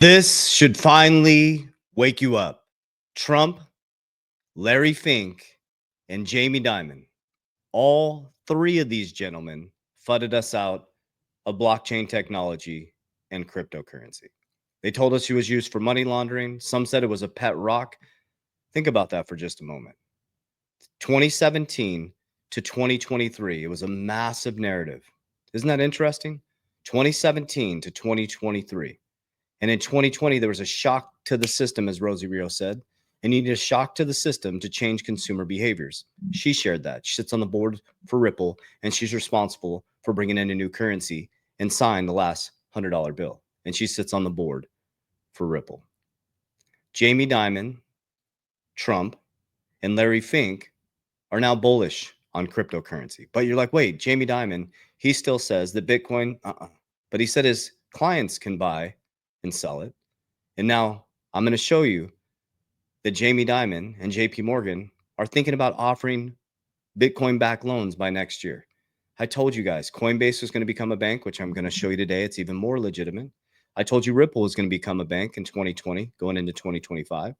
This should finally wake you up. Trump, Larry Fink, and Jamie Dimon, all three of these gentlemen fudded us out of blockchain technology and cryptocurrency. They told us it was used for money laundering. Some said it was a pet rock. Think about that for just a moment. 2017 to 2023, it was a massive narrative. Isn't that interesting? 2017 to 2023. And in 2020, there was a shock to the system, as Rosie Rio said. And you need a shock to the system to change consumer behaviors. She shared that. She sits on the board for Ripple, and she's responsible for bringing in a new currency and signed the last $100 bill. And she sits on the board for Ripple. Jamie Dimon, Trump, and Larry Fink are now bullish on cryptocurrency. But you're like, wait, Jamie Dimon, he still says that Bitcoin, but he said his clients can buy and sell it. And now I'm going to show you that Jamie Dimon and JP Morgan are thinking about offering Bitcoin backed loans by next year. I told you guys Coinbase was going to become a bank, which I'm going to show you today. It's even more legitimate. I told you Ripple was going to become a bank in 2020, going into 2025.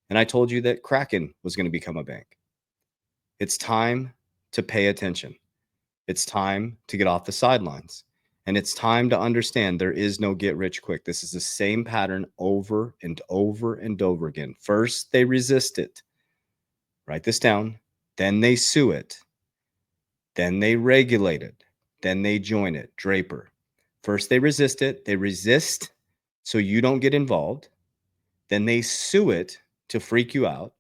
And I told you that Kraken was going to become a bank. It's time to pay attention. It's time to get off the sidelines. And it's time to understand there is no get rich quick. This is the same pattern over and over and over again. First, they resist it. Write this down. Then they sue it. Then they regulate it. Then they join it. Draper. First, they resist it. They resist so you don't get involved. Then they sue it to freak you out.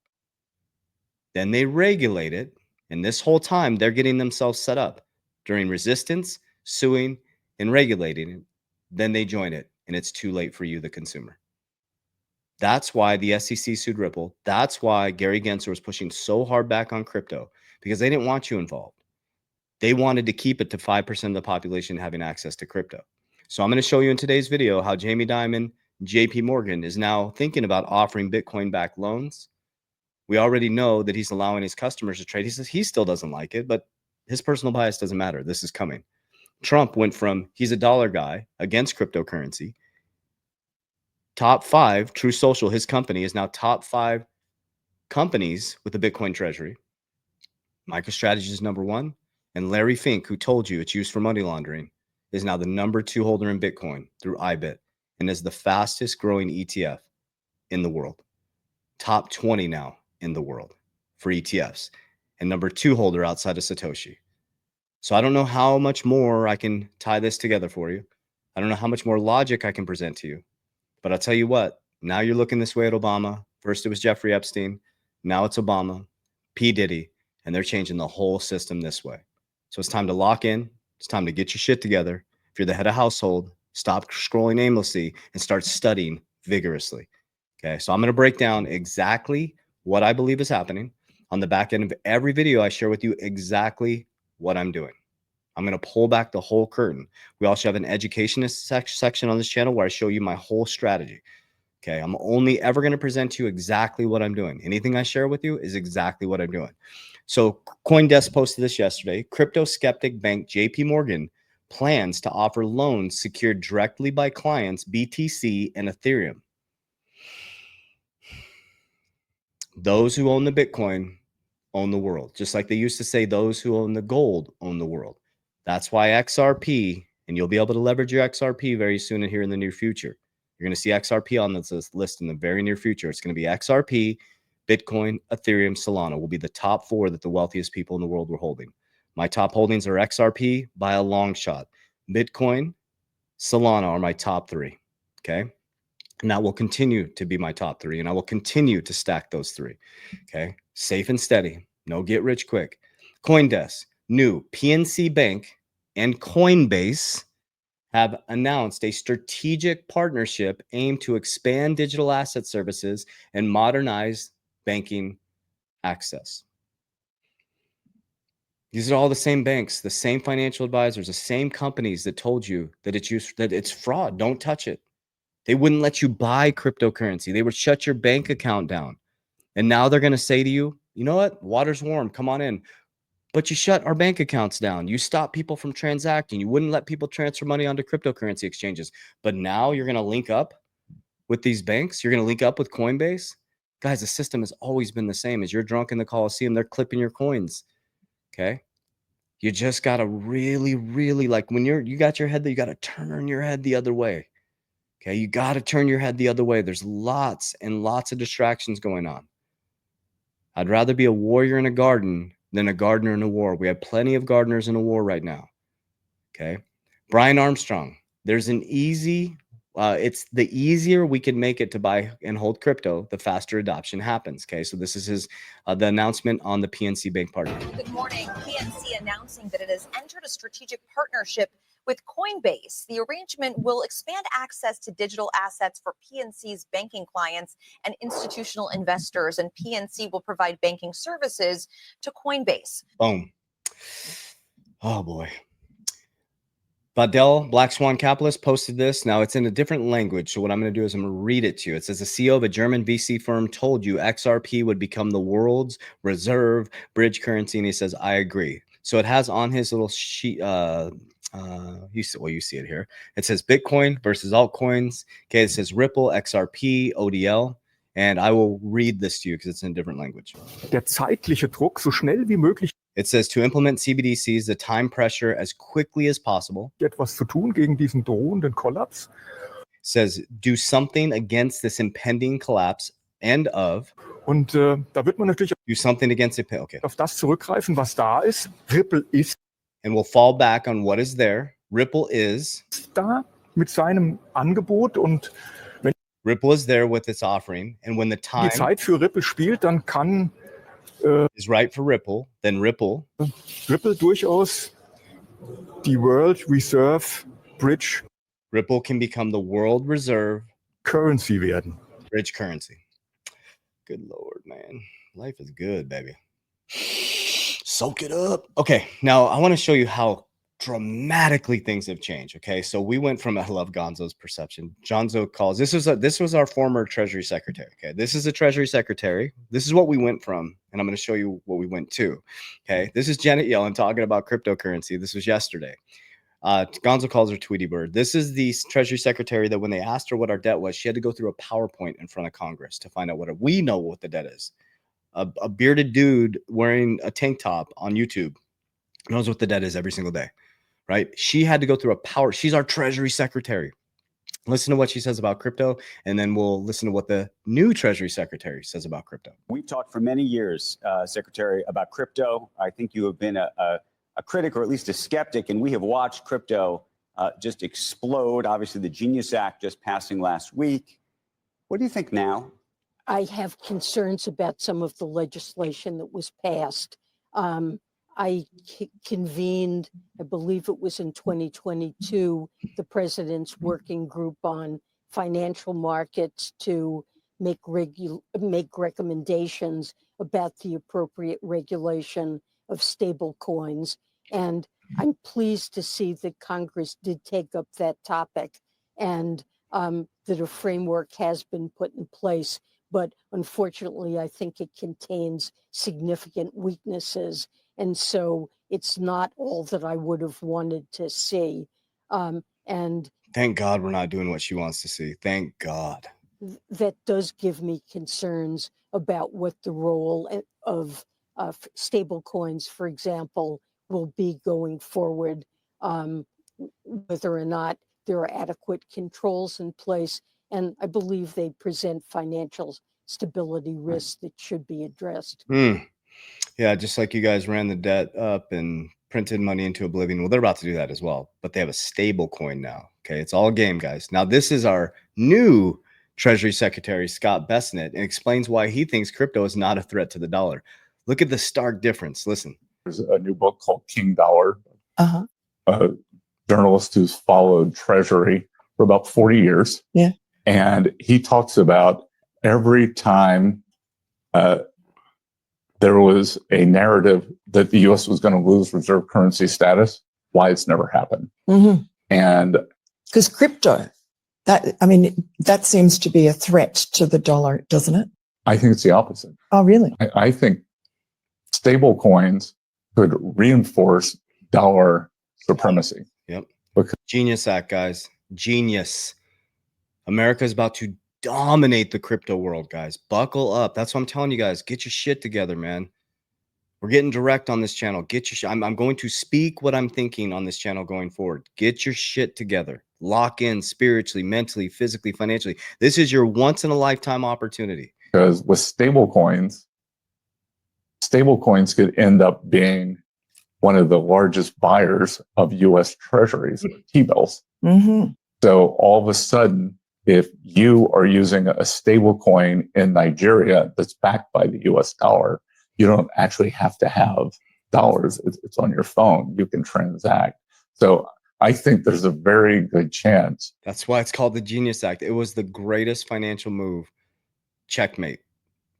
Then they regulate it. And this whole time, they're getting themselves set up during resistance, suing, and regulating it. Then they join it, and it's too late for you, the consumer. That's why the SEC sued Ripple. That's why Gary Gensler was pushing so hard back on crypto, because they didn't want you involved. They wanted to keep it to 5% of the population having access to crypto. So I'm going to show you in today's video how Jamie Dimon, JP Morgan, is now thinking about offering Bitcoin-backed loans. We already know that he's allowing his customers to trade. He says he still doesn't like it, but his personal bias doesn't matter. This is coming. Trump went from he's a dollar guy against cryptocurrency. Top 5, True Social, his company, is now top 5 companies with a Bitcoin treasury. MicroStrategy is number 1. And Larry Fink, who told you it's used for money laundering, is now the number 2 holder in Bitcoin through IBIT and is the fastest growing ETF in the world. Top 20 now in the world for ETFs, and number 2 holder outside of Satoshi. So I don't know how much more I can tie this together for you. I don't know how much more logic I can present to you. But I'll tell you what, now you're looking this way at Obama. First it was Jeffrey Epstein. Now it's Obama, P. Diddy, and they're changing the whole system this way. So it's time to lock in. It's time to get your shit together. If you're the head of household, stop scrolling aimlessly and start studying vigorously. Okay, so I'm going to break down exactly what I believe is happening. On the back end of every video, I share with you exactly what I'm doing. I'm going to pull back the whole curtain. We also have an educationist section on this channel where I show you my whole strategy. Okay, I'm only ever going to present to you exactly what I'm doing. Anything I share with you is exactly what I'm doing. So CoinDesk posted this yesterday. Crypto skeptic bank JP Morgan plans to offer loans secured directly by clients, BTC and Ethereum. Those who own the Bitcoin own the world. Just like they used to say, those who own the gold own the world. That's why XRP, and you'll be able to leverage your XRP very soon and here in the near future. You're going to see XRP on this list in the very near future. It's going to be XRP, Bitcoin, Ethereum, Solana will be the top 4 that the wealthiest people in the world were holding. My top holdings are XRP by a long shot. Bitcoin, Solana are my top 3. Okay. And that will continue to be my top 3. And I will continue to stack those 3. Okay. Safe and steady. No get rich quick. CoinDesk, new PNC Bank, and Coinbase have announced a strategic partnership aimed to expand digital asset services and modernize banking access. These are all the same banks, the same financial advisors, the same companies that told you that it's fraud. Don't touch it. They wouldn't let you buy cryptocurrency. They would shut your bank account down. And now they're going to say to you, you know what? Water's warm. Come on in. But you shut our bank accounts down. You stop people from transacting. You wouldn't let people transfer money onto cryptocurrency exchanges. But now you're going to link up with these banks. You're going to link up with Coinbase. Guys, the system has always been the same. As you're drunk in the Coliseum, they're clipping your coins. Okay. You just got to really, really, like when you got your head, you got to turn your head the other way. Okay. You got to turn your head the other way. There's lots and lots of distractions going on. I'd rather be a warrior in a garden than a gardener in a war. We have plenty of gardeners in a war right now. Okay. Brian Armstrong, there's an easy, it's the easier we can make it to buy and hold crypto, the faster adoption happens. Okay. So this is his, the announcement on the PNC Bank partner. Good morning. PNC announcing that it has entered a strategic partnership with Coinbase. The arrangement will expand access to digital assets for PNC's banking clients and institutional investors, and PNC will provide banking services to Coinbase. Boom. Oh boy. Vadell, Black Swan Capitalist, posted this. Now it's in a different language. So what I'm going to do is I'm going to read it to you. It says the CEO of a German VC firm told you XRP would become the world's reserve bridge currency. And he says, I agree. So it has on his little sheet, you see it here. It says Bitcoin versus altcoins. Okay. It says Ripple, XRP, ODL. And I will read this to you because it's in a different language. Der zeitliche Druck so schnell wie möglich. It says to implement CBDCs, the time pressure as quickly as possible. Etwas zu tun gegen diesen drohenden Kollaps. It says do something against this impending collapse and of. Und da wird man natürlich do something against it. Okay. Auf das zurückgreifen, was da ist. Ripple ist. And we'll fall back on what is there. Ripple is. Da mit seinem Angebot und wenn Ripple is there with its offering. And when the time die Zeit für Ripple spielt, dann kann is right for Ripple, then Ripple durchaus die World Reserve Bridge Ripple can become the world reserve currency werden. Bridge currency. Good Lord, man. Life is good, baby. Soak it up. Okay, now I want to show you how dramatically things have changed. Okay, so we went from, I love Gonzo's perception. Gonzo calls, this was our former Treasury Secretary. Okay, this is the Treasury Secretary. This is what we went from, and I'm going to show you what we went to. Okay, this is Janet Yellen talking about cryptocurrency. This was yesterday. Gonzo calls her Tweety Bird. This is the Treasury Secretary that when they asked her what our debt was, she had to go through a PowerPoint in front of Congress to find out we know what the debt is. A bearded dude wearing a tank top on YouTube knows what the debt is every single day. Right? She had to go through she's our Treasury Secretary. Listen to what she says about crypto, and then we'll listen to what the new Treasury Secretary says about crypto. We've talked for many years, Secretary, about crypto. I think you have been a critic or at least a skeptic, and we have watched crypto just explode. Obviously, the Genius Act just passing last week. What do you think now? I have concerns about some of the legislation that was passed. I convened, I believe it was in 2022, the president's working group on financial markets to make recommendations about the appropriate regulation of stable coins. And I'm pleased to see that Congress did take up that topic and that a framework has been put in place. But unfortunately, I think it contains significant weaknesses. And so it's not all that I would have wanted to see. And thank God we're not doing what she wants to see. Thank God. That does give me concerns about what the role of stable coins, for example, will be going forward, whether or not there are adequate controls in place. And I believe they present financial stability risks that should be addressed. Yeah, just like you guys ran the debt up and printed money into oblivion. Well, they're about to do that as well, but they have a stable coin now. Okay, it's all a game, guys. Now, this is our new Treasury Secretary, Scott Bessent, and explains why he thinks crypto is not a threat to the dollar. Look at the stark difference. Listen. There's a new book called King Dollar. A journalist who's followed Treasury for about 40 years. Yeah. And he talks about every time there was a narrative that the U.S. was going to lose reserve currency status, why it's never happened. Mm-hmm. And because crypto, that seems to be a threat to the dollar, doesn't it? I think it's the opposite. Oh, really? I think stable coins could reinforce dollar supremacy. Yep. Genius Act, guys. Genius. America is about to dominate the crypto world, guys. Buckle up. That's what I'm telling you guys. Get your shit together, man. We're getting direct on this channel. Get your I'm going to speak what I'm thinking on this channel going forward. Get your shit together. Lock in spiritually, mentally, physically, financially. This is your once in a lifetime opportunity. Because with stablecoins could end up being one of the largest buyers of U.S. treasuries, T-bills. Mm-hmm. So all of a sudden, if you are using a stable coin in Nigeria that's backed by the US dollar, you don't actually have to have dollars. It's on your phone. You can transact. So I think there's a very good chance. That's why it's called the Genius Act. It was the greatest financial move. Checkmate.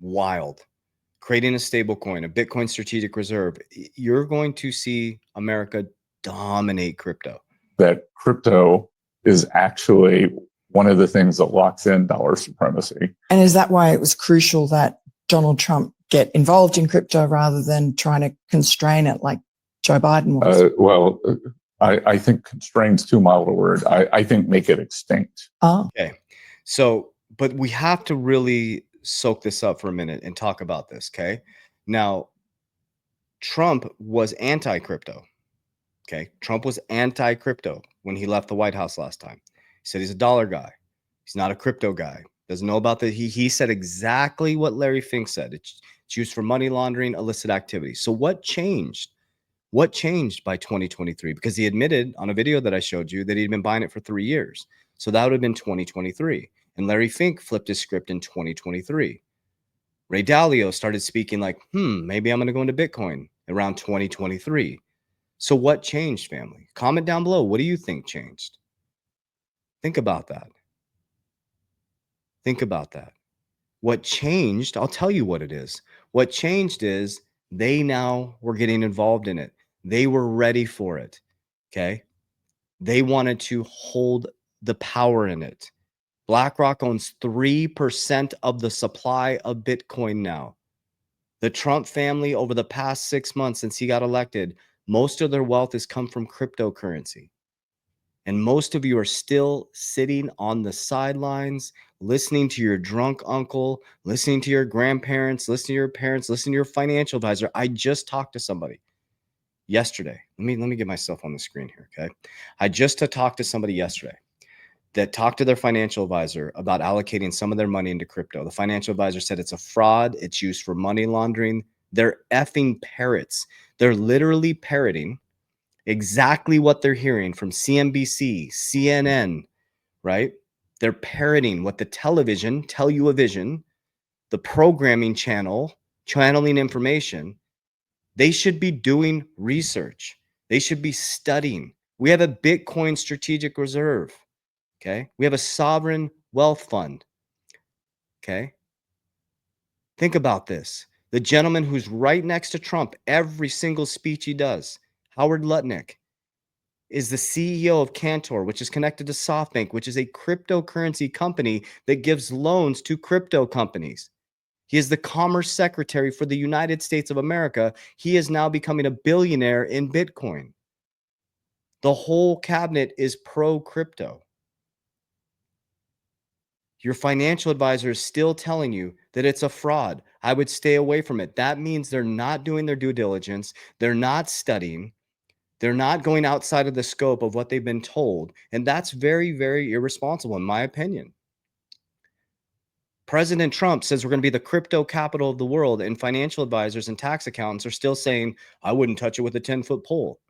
Wild. Creating a stable coin, a Bitcoin strategic reserve. You're going to see America dominate crypto. That crypto is actually one of the things that locks in dollar supremacy. And is that why it was crucial that Donald Trump get involved in crypto rather than trying to constrain it like Joe Biden was? I think constrain's too mild a word. I think make it extinct. Oh. Okay. So, but we have to really soak this up for a minute and talk about this. Okay. Now, Trump was anti-crypto. Okay. Trump was anti-crypto when he left the White House last time. He said he's a dollar guy. He's not a crypto guy. Doesn't know about the, he said exactly what Larry Fink said. It's used for money laundering, illicit activity. So what changed? What changed by 2023? Because he admitted on a video that I showed you that he'd been buying it for 3 years. So that would have been 2023. And Larry Fink flipped his script in 2023. Ray Dalio started speaking like, maybe I'm going to go into Bitcoin around 2023. So what changed, family? Comment down below. What do you think changed? Think about that. Think about that. What changed, I'll tell you what it is. What changed is they now were getting involved in it. They were ready for it. Okay. They wanted to hold the power in it. BlackRock owns 3% of the supply of Bitcoin now. The Trump family over the past 6 months since he got elected, most of their wealth has come from cryptocurrency. And most of you are still sitting on the sidelines, listening to your drunk uncle, listening to your grandparents, listening to your parents, listening to your financial advisor. I just talked to somebody yesterday. Let me get myself on the screen here, okay? I just talked to somebody yesterday that talked to their financial advisor about allocating some of their money into crypto. The financial advisor said it's a fraud. It's used for money laundering. They're effing parrots. They're literally parroting exactly what they're hearing from CNBC, CNN, right? They're parroting what the television, Tell-You-A-Vision, the programming channel, channeling information. They should be doing research. They should be studying. We have a Bitcoin strategic reserve. Okay. We have a sovereign wealth fund. Okay. Think about this. The gentleman who's right next to Trump, every single speech he does, Howard Lutnick, is the CEO of Cantor, which is connected to SoftBank, which is a cryptocurrency company that gives loans to crypto companies. He is the Commerce Secretary for the United States of America. He is now becoming a billionaire in Bitcoin. The whole cabinet is pro-crypto. Your financial advisor is still telling you that it's a fraud. I would stay away from it. That means they're not doing their due diligence. They're not studying. They're not going outside of the scope of what they've been told. And that's very, very irresponsible, in my opinion. President Trump says we're going to be the crypto capital of the world, and financial advisors and tax accountants are still saying, I wouldn't touch it with a 10-foot pole.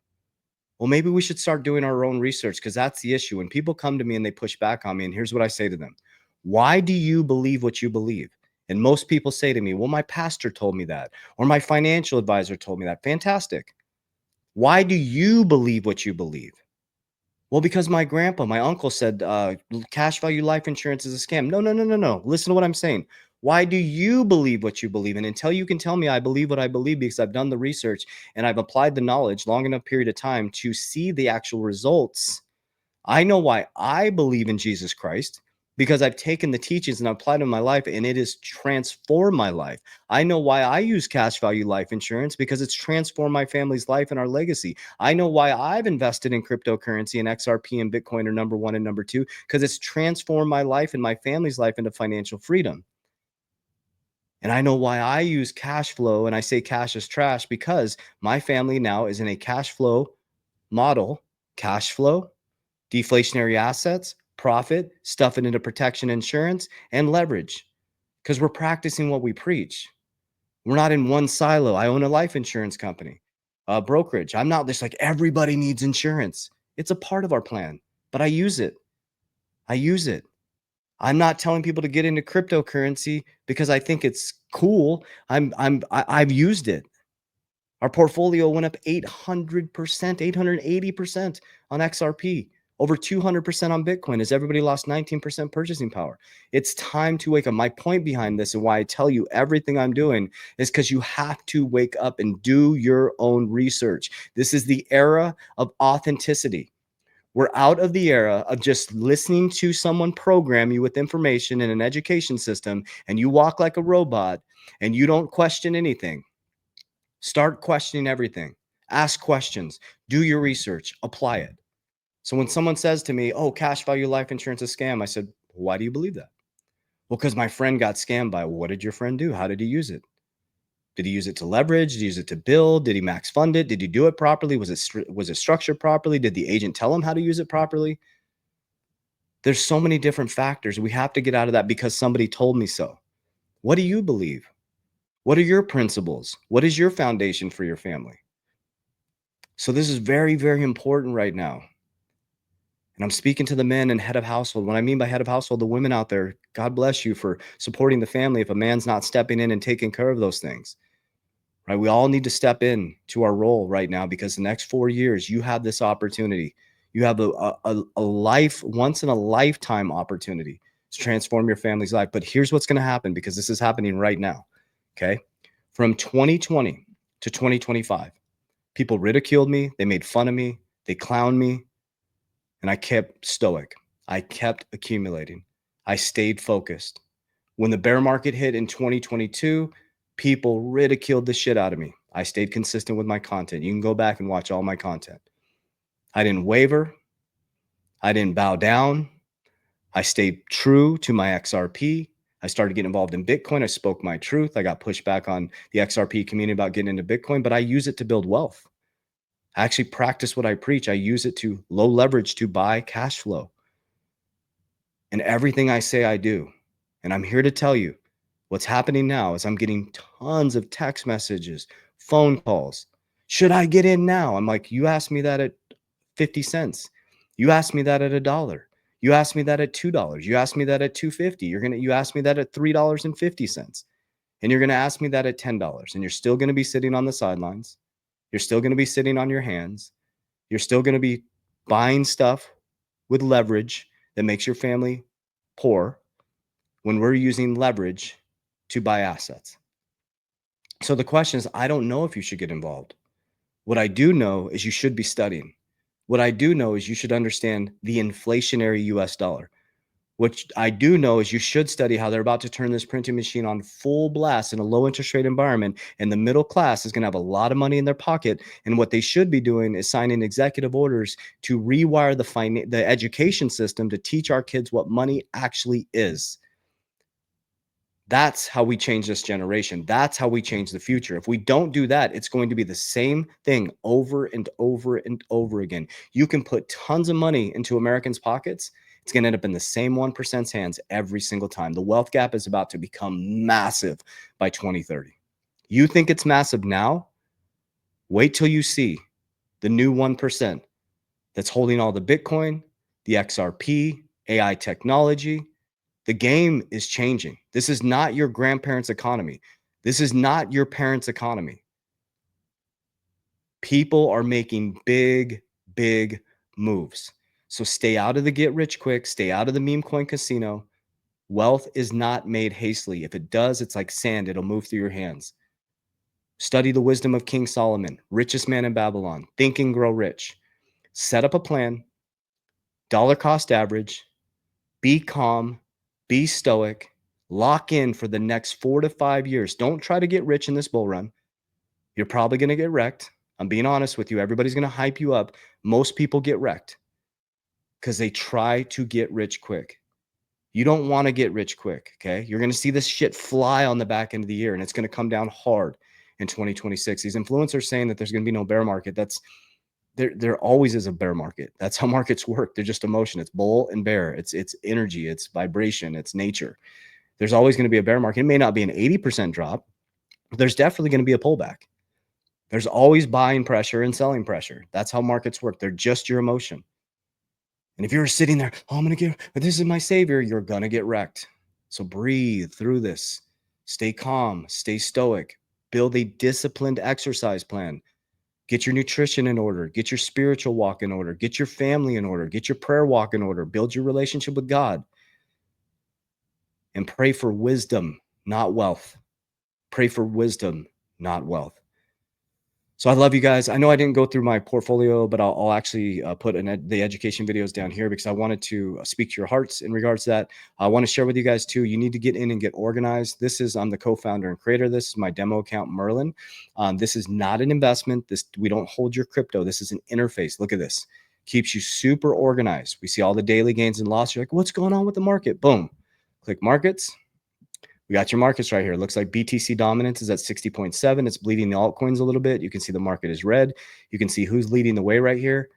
Well, maybe we should start doing our own research, because that's the issue. When people come to me and they push back on me, and here's what I say to them. Why do you believe what you believe? And most people say to me, well, my pastor told me that, or my financial advisor told me that. Fantastic. Why do you believe what you believe? Well, because my grandpa, my uncle said cash value life insurance is a scam. No. Listen to what I'm saying. Why do you believe what you believe? And until you can tell me I believe what I believe because I've done the research and I've applied the knowledge long enough period of time to see the actual results, I know why I believe in Jesus Christ. because I've taken the teachings and applied them in my life, and it has transformed my life. I know why I use cash value life insurance, because it's transformed my family's life and our legacy. I know why I've invested in cryptocurrency, and XRP and Bitcoin are number one and number two, because it's transformed my life and my family's life into financial freedom. And I know why I use cash flow, and I say cash is trash, because my family now is in a cash flow model. Cash flow, deflationary assets, profit, stuff it into protection insurance, and leverage, because we're practicing what we preach. We're not in one silo. I own a life insurance company, a brokerage. I'm not just like everybody needs insurance. It's a part of our plan, but I use it. I use it. I'm not telling people to get into cryptocurrency because I think it's cool. I've used it. Our portfolio went up 800%, 880% on XRP, over 200% on Bitcoin, as everybody lost 19% purchasing power. It's time to wake up. My point behind this, and why I tell you everything I'm doing, is because you have to wake up and do your own research. This is the era of authenticity. We're out of the era of just listening to someone program you with information in an education system, and you walk like a robot and you don't question anything. Start questioning everything. Ask questions. Do your research. Apply it. So when someone says to me, oh, cash value life insurance is a scam, I said, why do you believe that? Well, because my friend got scammed by it. What did your friend do? How did he use it? Did he use it to leverage? Did he use it to build? Did he max fund it? Did he do it properly? Was it structured properly? Did the agent tell him how to use it properly? There's so many different factors. We have to get out of that because somebody told me so. What do you believe? What are your principles? What is your foundation for your family? So this is very, very important right now. And I'm speaking to the men and head of household. When I mean by head of household, the women out there, God bless you for supporting the family if a man's not stepping in and taking care of those things. Right? We all need to step in to our role right now, because the next 4 years, you have this opportunity. You have a life, once in a lifetime opportunity to transform your family's life. But here's what's going to happen, because this is happening right now. Okay. From 2020 to 2025, people ridiculed me. They made fun of me. They clowned me. And I kept stoic. I kept accumulating. I stayed focused. When the bear market hit in 2022, people ridiculed the shit out of me. I stayed consistent with my content. You can go back and watch all my content. I didn't waver. I didn't bow down. I stayed true to my XRP. I started getting involved in Bitcoin. I spoke my truth. I got pushed back on the XRP community about getting into Bitcoin, but I use it to build wealth. I actually practice what I preach. I use it to low leverage to buy cash flow. And everything I say, I do. And I'm here to tell you what's happening now is I'm getting tons of text messages, phone calls. Should I get in now? I'm like, you asked me that at 50 cents. You asked me that at $1. You asked me that at $2. You asked me that at $2.50. You asked me that at $3.50. And you're going to ask me that at $10. And you're still going to be sitting on the sidelines. You're still going to be sitting on your hands. You're still going to be buying stuff with leverage that makes your family poor, when we're using leverage to buy assets. So the question is, I don't know if you should get involved. What I do know is you should be studying. What I do know is you should understand the inflationary US dollar. What I do know is you should study how they're about to turn this printing machine on full blast in a low interest rate environment, and the middle class is going to have a lot of money in their pocket. And what they should be doing is signing executive orders to rewire the education system to teach our kids what money actually is. That's how we change this generation. That's how we change the future. If we don't do that, it's going to be the same thing over and over and over again. You can put tons of money into Americans' pockets. It's going to end up in the same 1%'s hands every single time. The wealth gap is about to become massive by 2030. You think it's massive now? Wait till you see the new 1% that's holding all the Bitcoin, the XRP, AI technology. The game is changing. This is not your grandparents' economy. This is not your parents' economy. People are making big, big moves. So stay out of the get rich quick. Stay out of the meme coin casino. Wealth is not made hastily. If it does, it's like sand. It'll move through your hands. Study the wisdom of King Solomon, richest man in Babylon. Think and grow rich. Set up a plan. Dollar cost average. Be calm. Be stoic. Lock in for the next 4 to 5 years. Don't try to get rich in this bull run. You're probably going to get wrecked. I'm being honest with you. Everybody's going to hype you up. Most people get wrecked because they try to get rich quick. You don't want to get rich quick, okay? You're going to see this shit fly on the back end of the year, and it's going to come down hard in 2026. These influencers saying that there's going to be no bear market. There always is a bear market. That's how markets work. They're just emotion. It's bull and bear. It's energy. It's vibration. It's nature. There's always going to be a bear market. It may not be an 80% drop, but there's definitely going to be a pullback. There's always buying pressure and selling pressure. That's how markets work. They're just your emotion. And if you're sitting there, oh, I'm going to this is my savior, you're going to get wrecked. So breathe through this. Stay calm, stay stoic, build a disciplined exercise plan. Get your nutrition in order, get your spiritual walk in order, get your family in order, get your prayer walk in order, build your relationship with God. And pray for wisdom, not wealth. Pray for wisdom, not wealth. So I love you guys. I know I didn't go through my portfolio, but I'll actually put the education videos down here because I wanted to speak to your hearts in regards to that. I want to share with you guys too. You need to get in and get organized. I'm the co-founder and creator. This is my demo account, Merlin. This is not an investment. We don't hold your crypto. This is an interface. Look at this. Keeps you super organized. We see all the daily gains and losses. You're like, what's going on with the market? Boom. Click markets. We got your markets right here. It looks like BTC dominance is at 60.7. It's bleeding the altcoins a little bit. You can see the market is red. You can see who's leading the way right here.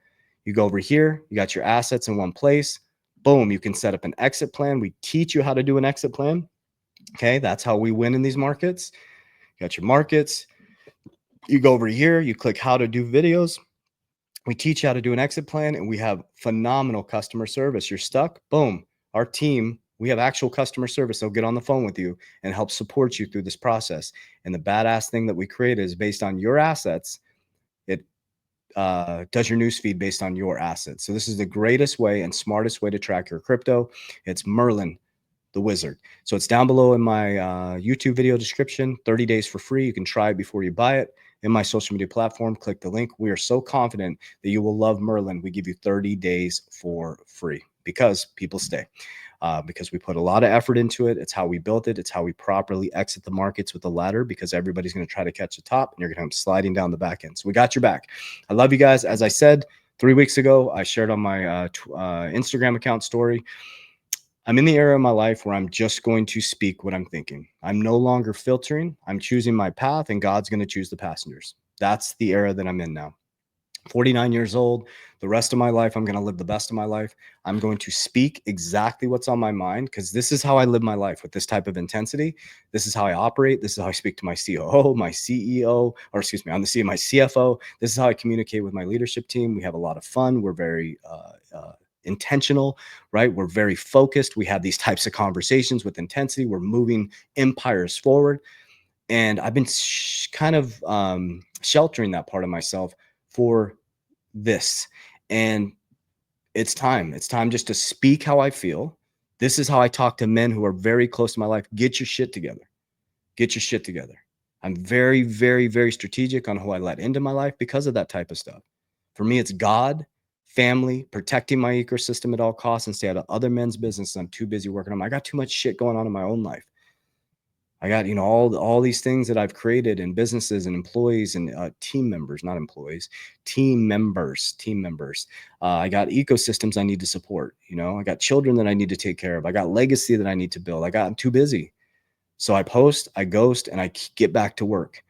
You go over here. You got your assets in one place. Boom. You can set up an exit plan. We teach you how to do an exit plan. Okay. That's how we win in these markets. You got your markets. You go over here. You click how to do videos. We teach you how to do an exit plan, and we have phenomenal customer service. You're stuck. Boom. Our team, we have actual customer service. They'll get on the phone with you and help support you through this process. And the badass thing that we created is based on your assets. It does your newsfeed based on your assets. So this is the greatest way and smartest way to track your crypto. It's Merlin, the wizard. So it's down below in my YouTube video description, 30 days for free. You can try it before you buy it. In my social media platform, click the link. We are so confident that you will love Merlin. We give you 30 days for free because people stay. Because we put a lot of effort into it. It's how we built it. It's how we properly exit the markets with the ladder, because everybody's going to try to catch the top and you're going to come sliding down the back end. So we got your back. I love you guys. As I said 3 weeks ago, I shared on my Instagram account story. I'm in the era of my life where I'm just going to speak what I'm thinking. I'm no longer filtering. I'm choosing my path, and God's going to choose the passengers. That's the era that I'm in now. 49 years old. The rest of my life, I'm going to live the best of my life. I'm going to speak exactly what's on my mind, because this is how I live my life, with this type of intensity. This is how I operate. This is how I speak to my COO, my CEO, or excuse me, I'm the CEO, my CFO. This is how I communicate with my leadership team. We have a lot of fun. We're very intentional, right? We're very focused. We have these types of conversations with intensity. We're moving empires forward. And I've been kind of sheltering that part of myself for this. And it's time. It's time just to speak how I feel. This is how I talk to men who are very close to my life. Get your shit together. Get your shit together. I'm very, very, very strategic on who I let into my life because of that type of stuff. For me, it's God, family, protecting my ecosystem at all costs, and stay out of other men's business. I'm too busy working on them. I got too much shit going on in my own life. I got, all these things that I've created, and businesses and employees and team members, not employees, team members. I got ecosystems I need to support. I got children that I need to take care of. I got legacy that I need to build. I'm too busy. So I post, I ghost, and I get back to work.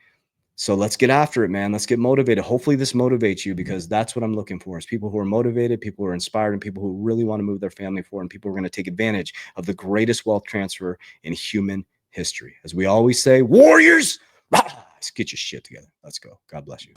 So let's get after it, man. Let's get motivated. Hopefully this motivates you, because that's what I'm looking for, is people who are motivated, people who are inspired, and people who really want to move their family forward, and people who are going to take advantage of the greatest wealth transfer in human history. As we always say, warriors, let's get your shit together. Let's go. God bless you.